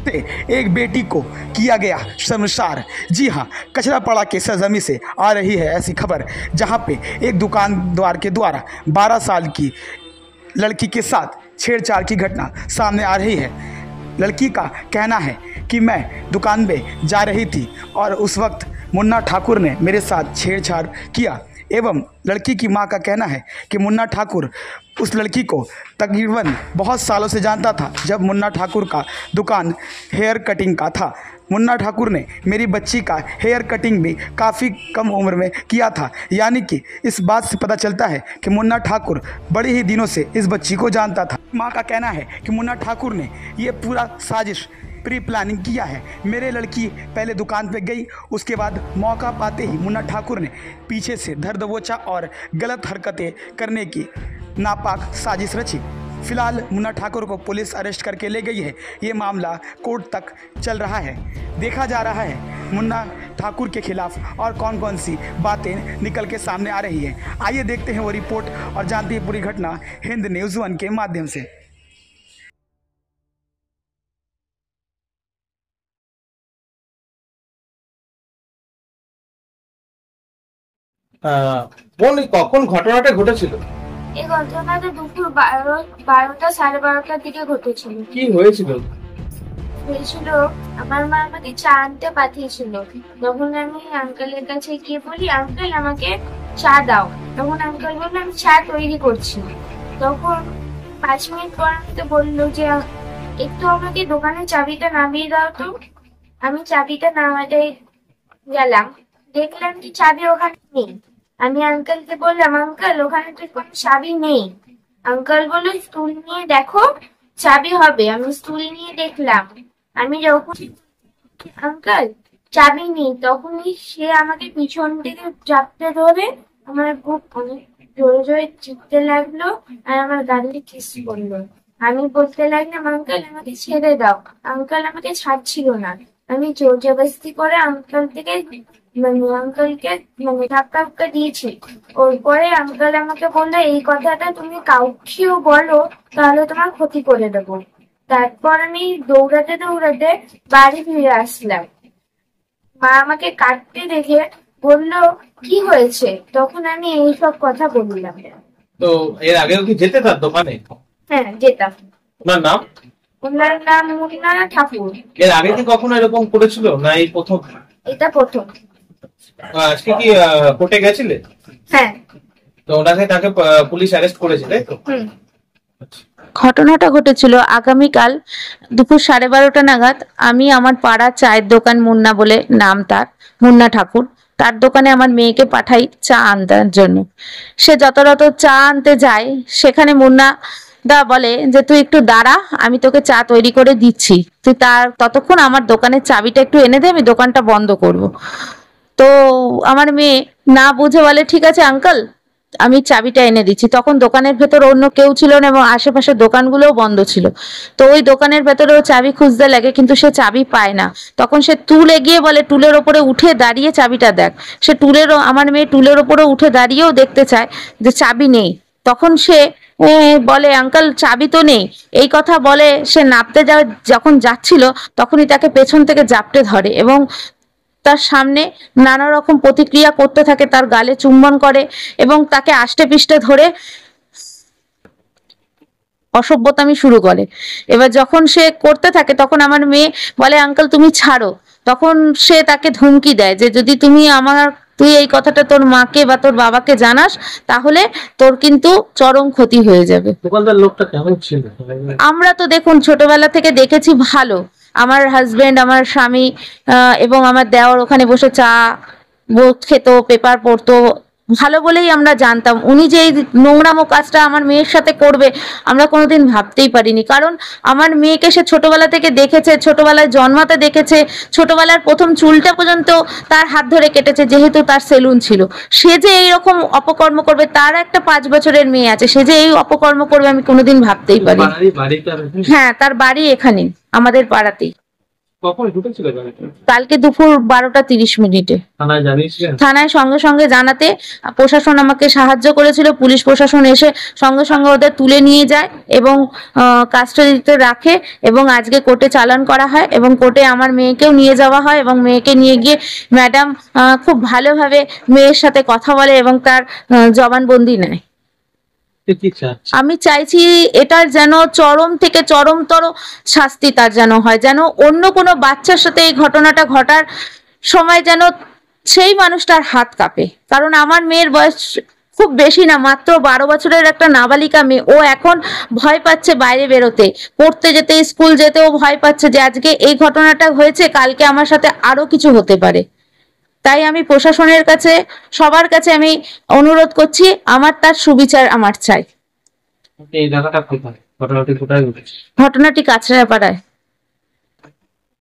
से एक बेटी को किया गया शर्मसार। जी हाँ, कचरापाड़ा के सरजमी से आ रही है ऐसी खबर जहां पे एक दुकानदार के द्वारा 12 साल की लड़की के साथ छेड़छाड़ की घटना सामने आ रही है। लड़की का कहना है कि मैं दुकान में जा रही थी और उस वक्त मुन्ना ठाकुर ने मेरे साथ छेड़छाड़ किया एवं लड़की की मां का कहना है कि मुन्ना ठाकुर उस लड़की को तकरीबन बहुत सालों से जानता था, जब मुन्ना ठाकुर का दुकान हेयर कटिंग का था। मुन्ना ठाकुर ने मेरी बच्ची का हेयर कटिंग भी काफ़ी कम उम्र में किया था, यानी कि इस बात से पता चलता है कि मुन्ना ठाकुर बड़े ही दिनों से इस बच्ची को जानता था। मां का कहना है कि मुन्ना ठाकुर ने ये पूरा साजिश प्री प्लानिंग किया है। मेरे लड़की पहले दुकान पे गई, उसके बाद मौका पाते ही मुन्ना ठाकुर ने पीछे से धर दबोचा और गलत हरकतें करने की नापाक साजिश रची। फिलहाल मुन्ना ठाकुर को पुलिस अरेस्ट करके ले गई है। ये मामला कोर्ट तक चल रहा है। देखा जा रहा है मुन्ना ठाकुर के खिलाफ और कौन कौन सी बातें निकल के सामने आ रही हैं। आइए देखते हैं वो रिपोर्ट और जानते हैं पूरी घटना हिंद न्यूज़ 1 के माध्यम से। বল কখন ঘটনাটা ঘটেছিল? এই ঘটনাটা দুপুর 12টা 12:30টার দিকে ঘটেছিল। কি হয়েছিল? হয়েছিল আমার মা আমাকে চা আনতে পাঠিয়েছিল। তখন আমি আঙ্কেলের কাছে গিয়ে বলি, আঙ্কেল আমাকে চা দাও। তখন আঙ্কেল বললো আমি চা তৈরি করছি। তখন 5 মিনিট পর আমাকে বললো যে একটু আমাকে দোকানের চাবিটা নামিয়ে দাও। তো আমি চাবিটা নামাতে গেলাম, দেখলাম কি চাবি ওখানে নেই। আমি আঙ্কেলকে বললাম, আঙ্কেল ওখানে তো কোনো চাবি নেই। আঙ্কেল বললো স্টুল নিয়ে দেখো চাবি হবে। আমি স্টুল নিয়ে দেখলাম, আমি যখন আঙ্কেল চাবি নেই তখনই সে আমাকে পিছন থেকে চাপতে ধরে আমার বুক অনেক জোরে জোরে চিপতে লাগলো আর আমার গালে কিস করলো। আমি বলতে লাগলাম, আঙ্কেল আমাকে ছেড়ে দাও। আঙ্কেল আমাকে ছাড়ছিল না। আমি জোর জবরদস্তি করে আঙ্কেলকে ধাক্কা দিয়েছি। ওর পরে আঙ্কেল আমাকে বললো এই কথাটা তুমি কাউকেও বলো তাহলে তোমার ক্ষতি করে দেবো। তারপর আমি দৌড়াতে দৌড়াতে বাড়ি ফিরে আসলাম। মা আমাকে কাটতে দেখে বললো কি হয়েছে, তখন আমি এইসব কথা বললাম। তো এর আগেও কি যেতে তার দোকানে? হ্যাঁ যেতাম। ওনার নাম? ওনার নাম মুন্না ঠাকুর। এর আগে কি কখনো এরকম করেছিল না এই প্রথম? এটা প্রথম। আজকে কি কোর্টে গেছিলে? হ্যাঁ। তো তাকে পুলিশ অ্যারেস্ট করেছে তাই তো? ঘটনাটা ঘটেছিল আগামীকাল দুপুর 12:30টা নাগাদ। আমি আমার পাড়ার চায়ের দোকান, মুন্না বলে নাম তার, মুন্না ঠাকুর, তার দোকানে আমার মেয়েকে পাঠাই চা আনতে জন্য। সে যত চা আনতে যায় সেখানে মুন্না দা বলে যে তুই একটু দাঁড়া, আমি তোকে চা তৈরি করে দিচ্ছি, তুই ততক্ষণ আমার দোকানের চাবিটা একটু এনে দে, আমি দোকানটা বন্ধ করব। তো আমার মেয়ে না বুঝে বলে ঠিক আছে আঙ্কেল আমি চাবিটা এনে দিচ্ছি। তখন দোকানের ভেতর অন্য কেউ ছিল না এবং আশেপাশের দোকানগুলোও বন্ধ ছিল। তো ওই দোকানের ভেতরেও চাবি খুঁজতে লাগে, কিন্তু সে চাবি পায় না। তখন সে টুল এগিয়ে বলে টুলের ওপরে উঠে দাঁড়িয়ে চাবিটা দেখ। সে আমার মেয়ে টুলের ওপরে উঠে দাঁড়িয়েও দেখতে চায় যে চাবি নেই। তখন সে বলে আঙ্কেল চাবি তো নেই। এই কথা বলে সে নামতে যখন যাচ্ছিল তখনই তাকে পেছন থেকে জাপটে ধরে এবং তার সামনে নানা রকম প্রতিক্রিয়া করতে থাকে, তার গালে চুম্বন করে এবং তাকে আষ্টে পিষ্টে ধরে অসভ্যতামি শুরু করে। এবার যখন সে করতে থাকে তখন আমার মেয়ে বলে আঙ্কেল তুমি ছাড়ো। তখন সে তাকে ধমকি দেয় যে যদি তুই এই কথাটা তোর মাকে বা তোর বাবাকে জানাস তাহলে তোর কিন্তু চরম ক্ষতি হয়ে যাবে। দোকানদার লোকটা কেমন ছিল? আমরা তো দেখুন ছোটবেলা থেকে দেখেছি ভালো। আমার হাজবেন্ড, আমার স্বামী এবং আমার দেওর ওখানে বসে চা খেত, পেপার পড়তো, ভালো বলেই আমরা জানতাম। উনি যে এই নোংরামো কাজটা আমার মেয়ের সাথে করবে আমরা কোনোদিন ভাবতেই পারিনি। কারণ আমার মেয়েকে সে ছোটবেলা থেকে দেখেছে, ছোটবেলায় জন্মাতে দেখেছে, ছোটবেলার প্রথম চুলটা পর্যন্ত তার হাত ধরে কেটেছে যেহেতু তার সেলুন ছিল। সে যে এইরকম অপকর্ম করবে, তার একটা 5 বছরের মেয়ে আছে, সে যে এই অপকর্ম করবে আমি কোনোদিন ভাবতেই পারি। হ্যাঁ, তার বাড়ি এখানেই আমাদের পাড়াতেই। কখন ঢুকেছিল গাড়িটা? কালকে দুপুর 12:30 থানায় জানিয়েছিলেন? থানায় সঙ্গে সঙ্গে জানাতে প্রশাসন আমাকে সাহায্য করেছিল। পুলিশ প্রশাসন এসে সঙ্গে সঙ্গে ওদের তুলে নিয়ে যায় এবং কাস্টাডিতে রাখে এবং আজকে কোর্টে চালান করা হয় এবং কোর্টে আমার মেয়েকেও নিয়ে যাওয়া হয় এবং মেয়েকে নিয়ে গিয়ে ম্যাডাম খুব ভালোভাবে মেয়ের সাথে কথা বলে এবং তার জবানবন্দি নেয়। কি চাচ্ছেন? আমি চাইছি এটার যেন চরম থেকে চরমতর শাস্তি তার যেন হয়, যেন অন্য কোনো বাচ্চার সাথে এই ঘটনাটা ঘটার সময় যেন সেই মানুষটার হাত কাঁপে। কারণ আমার মেয়ের বয়স খুব বেশি না, মাত্র 12 বছরের একটা নাবালিকা মেয়ে। ও এখন ভয় পাচ্ছে বাইরে বেরোতে, পড়তে যেতে, স্কুল যেতেও ভয় পাচ্ছে যে আজকে এই ঘটনাটা হয়েছে, কালকে আমার সাথে আরো কিছু হতে পারে। তাই আমি প্রশাসনের কাছে, সবার কাছে আমি অনুরোধ করছি, আমার তার সুবিচার আমার চাই। এই জায়গাটা কোথায়? ঘটনাটি কোথায় ঘটেছে? ঘটনাটি কাছড়াপাড়ায়।